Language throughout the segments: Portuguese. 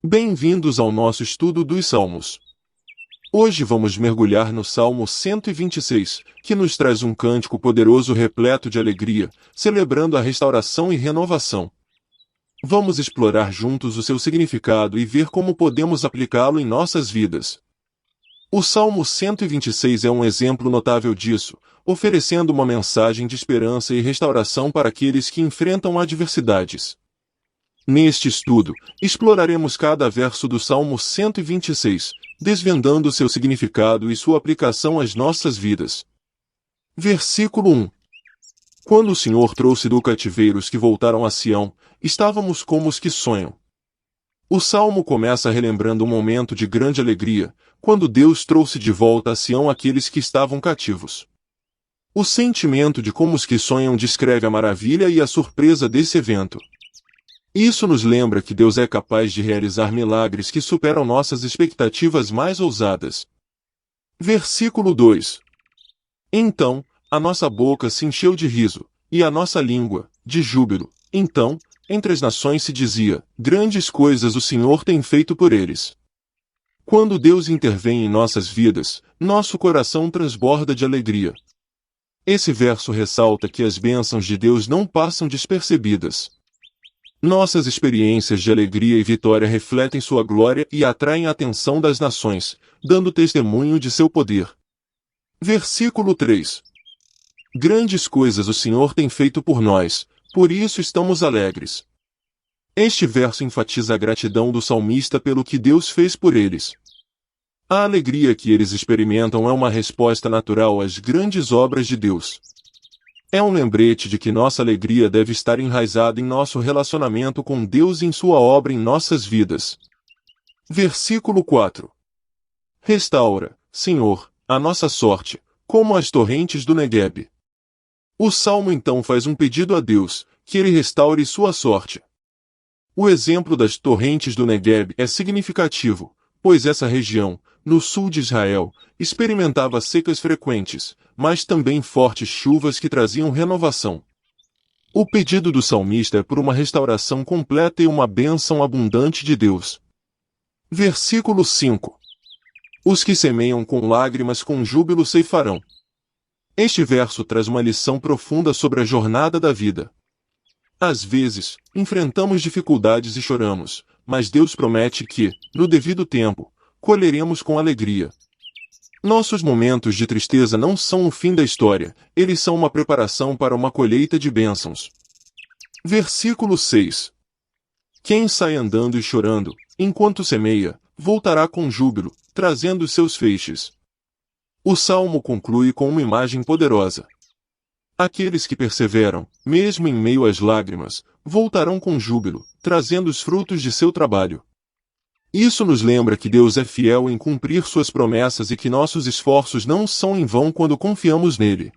Bem-vindos ao nosso estudo dos Salmos. Hoje vamos mergulhar no Salmo 126, que nos traz um cântico poderoso repleto de alegria, celebrando a restauração e renovação. Vamos explorar juntos o seu significado e ver como podemos aplicá-lo em nossas vidas. O Salmo 126 é um exemplo notável disso, oferecendo uma mensagem de esperança e restauração para aqueles que enfrentam adversidades. Neste estudo, exploraremos cada verso do Salmo 126, desvendando seu significado e sua aplicação às nossas vidas. Versículo 1. Quando o Senhor trouxe do cativeiro os que voltaram a Sião, estávamos como os que sonham. O Salmo começa relembrando um momento de grande alegria, quando Deus trouxe de volta a Sião aqueles que estavam cativos. O sentimento de como os que sonham descreve a maravilha e a surpresa desse evento. Isso nos lembra que Deus é capaz de realizar milagres que superam nossas expectativas mais ousadas. Versículo 2. Então, a nossa boca se encheu de riso, e a nossa língua, de júbilo. Então, entre as nações se dizia, grandes coisas o Senhor tem feito por eles. Quando Deus intervém em nossas vidas, nosso coração transborda de alegria. Esse verso ressalta que as bênçãos de Deus não passam despercebidas. Nossas experiências de alegria e vitória refletem sua glória e atraem a atenção das nações, dando testemunho de seu poder. Versículo 3. Grandes coisas o Senhor tem feito por nós, por isso estamos alegres. Este verso enfatiza a gratidão do salmista pelo que Deus fez por eles. A alegria que eles experimentam é uma resposta natural às grandes obras de Deus. É um lembrete de que nossa alegria deve estar enraizada em nosso relacionamento com Deus e em sua obra em nossas vidas. Versículo 4. Restaura, Senhor, a nossa sorte, como as torrentes do Negueb. O Salmo então faz um pedido a Deus, que ele restaure sua sorte. O exemplo das torrentes do Negueb é significativo, pois essa região, no sul de Israel, experimentava secas frequentes, mas também fortes chuvas que traziam renovação. O pedido do salmista é por uma restauração completa e uma bênção abundante de Deus. Versículo 5. Os que semeiam com lágrimas com júbilo ceifarão. Este verso traz uma lição profunda sobre a jornada da vida. Às vezes, enfrentamos dificuldades e choramos, mas Deus promete que, no devido tempo, colheremos com alegria. Nossos momentos de tristeza não são o fim da história, eles são uma preparação para uma colheita de bênçãos. Versículo 6. Quem sai andando e chorando, enquanto semeia, voltará com júbilo, trazendo seus feixes. O Salmo conclui com uma imagem poderosa. Aqueles que perseveram, mesmo em meio às lágrimas, voltarão com júbilo, trazendo os frutos de seu trabalho. Isso nos lembra que Deus é fiel em cumprir suas promessas e que nossos esforços não são em vão quando confiamos nele.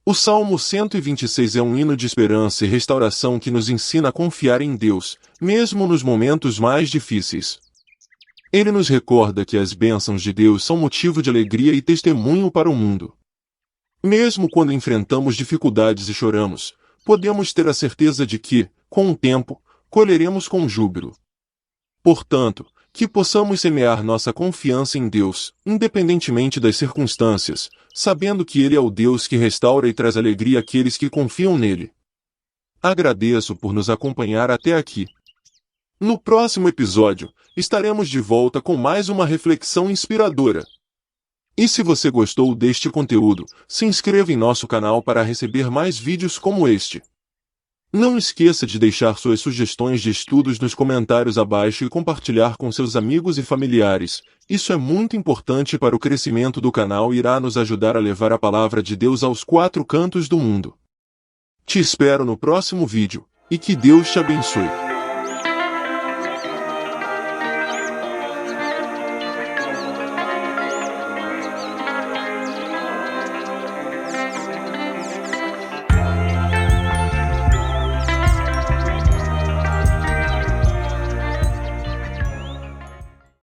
O Salmo 126 é um hino de esperança e restauração que nos ensina a confiar em Deus, mesmo nos momentos mais difíceis. Ele nos recorda que as bênçãos de Deus são motivo de alegria e testemunho para o mundo. Mesmo quando enfrentamos dificuldades e choramos, podemos ter a certeza de que, com o tempo, colheremos com júbilo. Portanto, que possamos semear nossa confiança em Deus, independentemente das circunstâncias, sabendo que Ele é o Deus que restaura e traz alegria àqueles que confiam nele. Agradeço por nos acompanhar até aqui. No próximo episódio, estaremos de volta com mais uma reflexão inspiradora. E se você gostou deste conteúdo, se inscreva em nosso canal para receber mais vídeos como este. Não esqueça de deixar suas sugestões de estudos nos comentários abaixo e compartilhar com seus amigos e familiares. Isso é muito importante para o crescimento do canal e irá nos ajudar a levar a palavra de Deus aos 4 cantos do mundo. Te espero no próximo vídeo, e que Deus te abençoe.